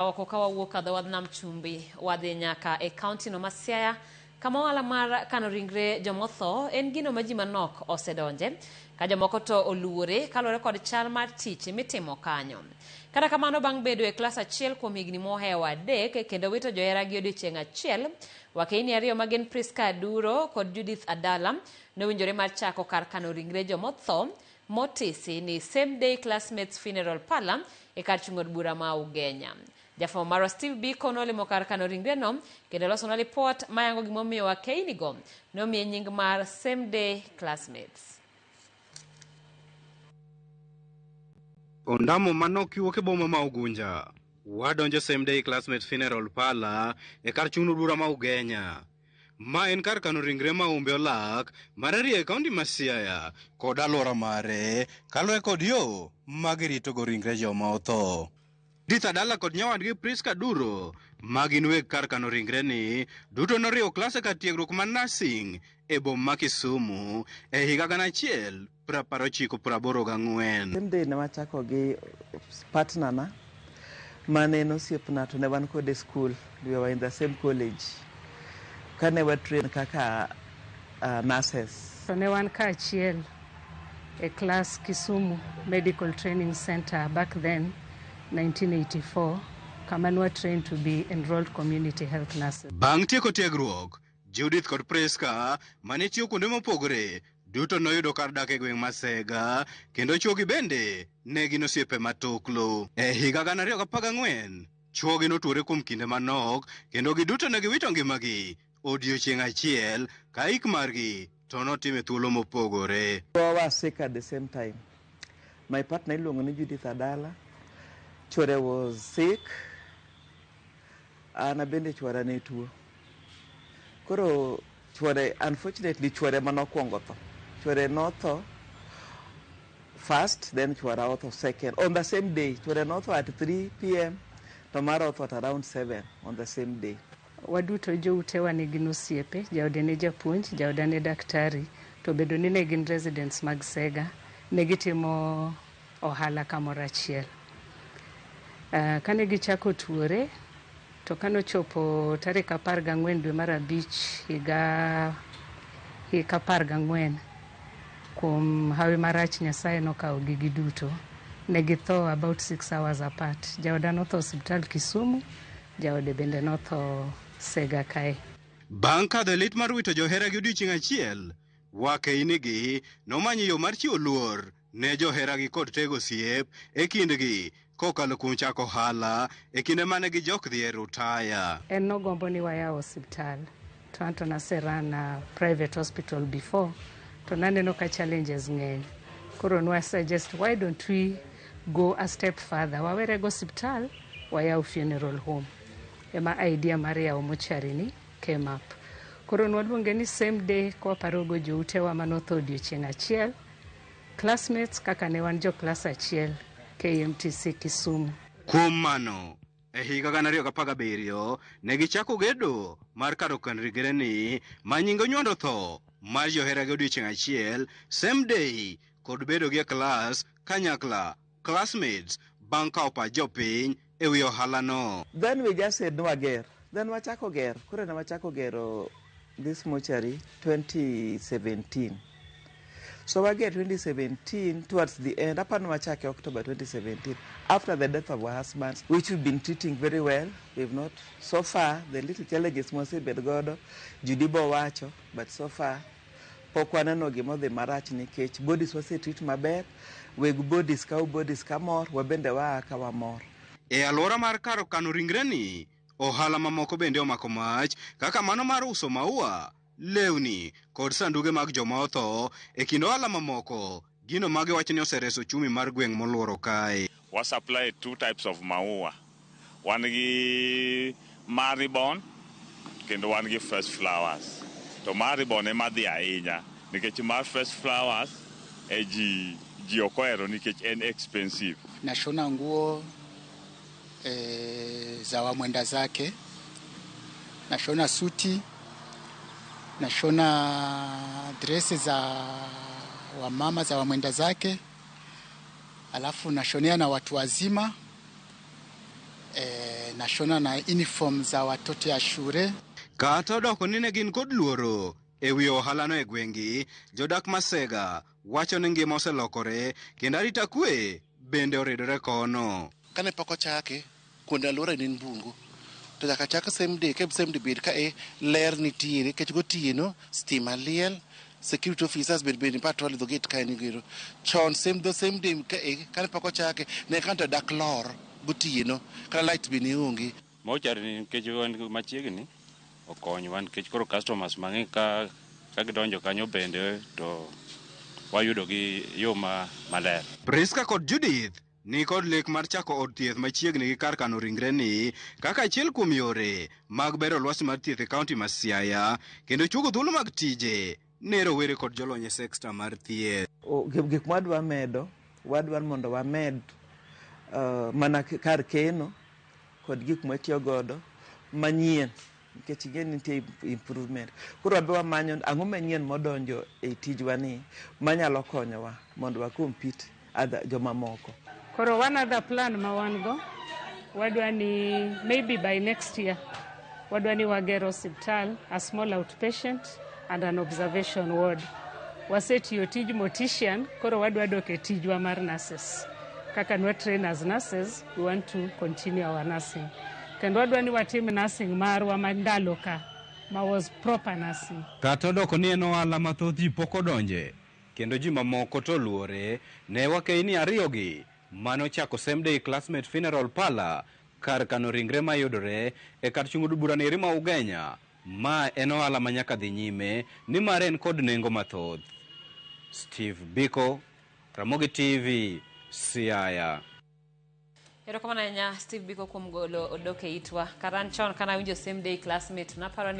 Oko kawawuok kadho wadh chumbi wadhi nyaka e kaunti no ma Siaya kama ohala mar kano ringre jomotho en gino ma ji manok osedonje ka jomoko to oluore kaluwore kod chal mar tich mitimo kanyo. Kata kamano bang' bedo e klas achiel kuom higni mohewo adek kendo wito johera gi odiochieng' achiel, wakeini ariyo ma gin Priska Aduro kod Judith Adala nowinjore mar chako kar kano ringre jomotho motisi ni Same Day Classmates Funeral Parlour e kar chung' od bura ma Ugenya. Jafo maro Steve Biko nolimo kar kano ringre no kendo loso na report mayango gimomiyo wakeini go nomiye nying mar Same Day Classmates. Ondamo manok wuok e boma ma Ugenya. Wadonjo Same Day Classmates Funeral Parlour e kar chung' od bura ma Ugenya. Ma en kar kano ringre ma umbe olak mararie e kaunti ma Siaya kod alwora mare kaluwore kod yo magirito go ringre joma otho. Judith Adala kod nyawadgi Priska Aduro magin weg kar kano ringre ni duto noriwo klas e kar tiegruok mar nursing e boma ma Kisumu e higa 1984. Same day ne wachako gi partner na mane osiepna to ne wan kode school. We were in the same college. Kane wa train kaka nurses. So ne wan kaachiel e class Kisumu Medical Training Center back then 1984 kama nwa trained to be enrolled community health nurses. Bang' tieko tiegruok, Judith kod Priska mane tiyo kuonde mopogore duto noyudo kar dak e gweng' Masega kendo chuogi bende ne gin osiepe matuklu. E higa 2014 chuogi notuore kuom kinde manok kendo giduto ne giwito ngimagi odiochieng' achiel ka ik margi to notime thuolo mopogore. We were sick at the same time. My partner iluongo ni Judith Adala. Chwore was sick. Ana bende chwora ne tuo. Koro chwore, unfortunately chwore manokwongo tho. Chwore notho first, then chwora otho second. On the same day, chwore notho at 3 p.m. to mara otho at around 7 on the same day. Waduto joutewa ne gin osiepe, jaode ne japuonj, jaoda ne daktari, to bedo ni ne gin residents mag Sega, ne gitimo ohala kamoro achiel. Kane gichako tuore, to kanochopo tarik 14 dwe mar abich higa 14 kuom hawi marach Nyasaye nokawo gigi duto. Ne githo about 6 hours apart. Jaoda notho osiptal Kisumu, jaode bende notho Sega kae. Bang' kadho lit mar wito johera gi odiochieng' achiel, wakeinigi nomanyo yo mar chiwo luor ne johera gi kod tego osiep e kindgi kokalo kuom chako ohala e kinde mane gijok dhi e rutaya. En nogombo ni wayaw osiptal. To anto naserana private hospital before. To naneno ka challenges ng'eny. Koro nwa suggest why don't we go a step further. Wawere go osiptal, wayaw funeral home. Ema idea mar yawo mochari ni came up. Koro nwaluonge ni Same Day kwa parogo joutewa manotho odiochieng' achiel. Classmates kaka ne wan jo klas achiel KMTC Kisumu. Kuom mano, e higa 2017 ne gichako gedo mar karo kano ringre ni manyingo nywando tho mar johera gi odiochieng' achiel Same Day kod bedo gi klas kanyakla Classmates bang' kawo pach jopiny e wi ohala no. Then we just said no again. Then wachako ger. Koro ne wachako gero this mortuary 2017. So again 2017 towards the end, up and wachake October 2017, after the death of our husbands, which we've been treating very well. We've not, so far, the little challenges mostly bedgodo, Judibo wacho, but so far, pokwaneno gimo the marach nikech, bodies wase treat maber, weg bodies kaw bodies kamor, wabende wa kawa mor. E alwora mar karo kano ringre ni, ohala mamoko bende omako mach, kaka mano mar uso maua, lewni kod sanduge mag joma otho e kind ohala mamoko gino mage wacho ni osereso chumi mar gweng' moluoro kae. We supply 2 types of maua. Wan gi maribon kendo wan gi fresh flowers. To maribon ema dhi ahinya nikech mar fresh flowers e ji okohero nikech en expensive. Nashona nguo za wamwenda zake, nashona suti, nashona dresi za wamama za wamwenda zake, alafu nashonea na watu wazima, nashona na uniform za watoto ya shule. Kata odoko ni ne gin kod luoro e wi ohalano e gwengi, jodak Masega wacho ni ngima oselokore kendo arita kwe bende oridore kono. Kane pok ochake kuonde alwora ne bungu to nyaka chak same day bed ka ler nitiere kech gotieno stima liel, security officers bed patrol the gate kae nigero chon same day ka kane pok ochake ne kanto dak lor gotieno kala light be ne onge. Mochari ni kech wan machiegni okonywan kech koro customers mang'eny ka gidonjo kanyo bende to wayudo gi yo maler. Priska kod Judith ni kod lek mar chako od thieth machiegni gi kar kano ringre ni kaka achiel kuom yore mag bero lwasi mar thieth e kaunti ma Siaya kendo chugo thuolo mag tije ne rowere kod jolony e sekta mar thieth. Gik mwadwa medo, wadwa mondo wamed mana kar keno kod gik mwatiyo godo manyien nikech ing'eni nitie improvement. Koro wabe wamanyo ang'o manyien modonjo e tijwa ni manyalo konyowa mondo wa compete joma moko. Koro one other plan ma wan go wadwa ni maybe by next year wadwa ni wagero hospital, a small outpatient and an observation ward. Wasetiyo tij mortician, koro wadwa dok e tijwa mar nurses. Kaka nwa train as nurses, we want to continue our nursing. Kendo wadwa ni watim nursing marwa mandalo ka ma was proper nursing. Kata odoko ni en ohala mathoth ji pok odonje kendo ji mamoko to luore ne wakei ni ariyogi mano chako same day classmate funeral parlor kar kano ringre mayudore e kar chungo bura ne ma Ugenya. Ma en ohala manyaka dhi nyime ni mar en kod nengo mathoth. Steve Biko, Ramogi TV, Siaya. Erokamano ahinya Steve Biko kuom golo odoke itwa. Karan chon kana winjo same day classmate naparo ni